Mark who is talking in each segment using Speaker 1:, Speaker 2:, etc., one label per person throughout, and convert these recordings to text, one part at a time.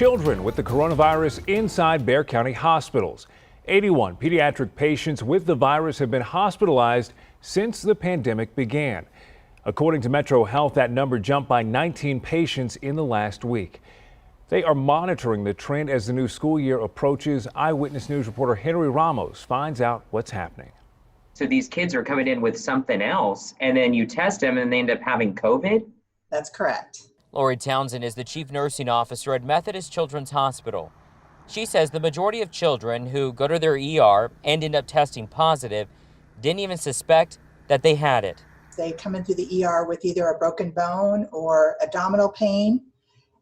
Speaker 1: children with the coronavirus inside Bexar County hospitals. 81 pediatric patients with the virus have been hospitalized since the pandemic began. According to Metro Health, that number jumped by 19 patients in the last week. They are monitoring the trend as the new school year approaches. Eyewitness News reporter Henry Ramos finds out what's happening.
Speaker 2: So these kids are coming in with something else, and then you test them and they end up having COVID?
Speaker 3: That's correct.
Speaker 4: Lori Townsend is the chief nursing officer at Methodist Children's Hospital. She says the majority of children who go to their ER and end up testing positive didn't even suspect that they had it.
Speaker 3: They come in through the ER with either a broken bone or abdominal pain,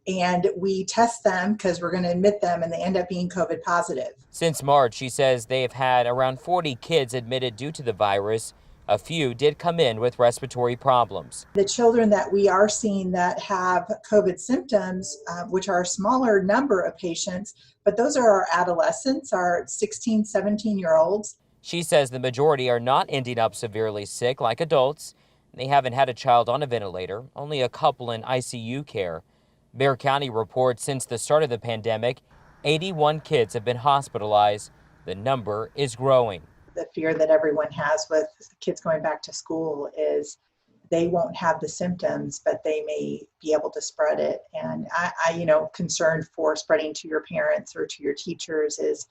Speaker 3: and we test them because we're going to admit them, and they end up being COVID positive.
Speaker 4: Since March, she says they have had around 40 kids admitted due to the virus. A few did come in with respiratory problems.
Speaker 3: The children that we are seeing that have COVID symptoms, which are a smaller number of patients, but those are our adolescents, our 16, 17-year-olds.
Speaker 4: She says the majority are not ending up severely sick like adults. They haven't had a child on a ventilator, only a couple in ICU care. Bexar County reports since the start of the pandemic, 81 kids have been hospitalized. The number is growing.
Speaker 3: The fear that everyone has with kids going back to school is they won't have the symptoms, but they may be able to spread it. And concerned for spreading to your parents or to your teachers is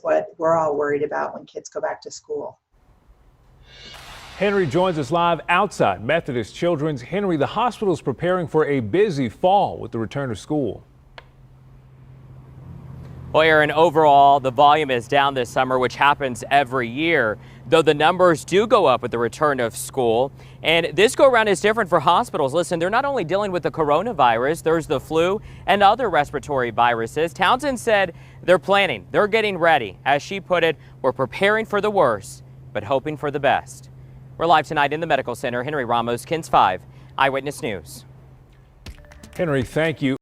Speaker 3: what we're all worried about when kids go back to school.
Speaker 1: Henry joins us live outside Methodist Children's. Henry, the hospital is preparing for a busy fall with the return of school.
Speaker 4: Well, Aaron, overall, the volume is down this summer, which happens every year, though the numbers do go up with the return of school. And this go around is different for hospitals. Listen, they're not only dealing with the coronavirus, there's the flu and other respiratory viruses. Townsend said they're planning, they're getting ready. As she put it, we're preparing for the worst, but hoping for the best. We're live tonight in the medical center. Henry Ramos, KENS 5 Eyewitness News.
Speaker 1: Henry, thank you.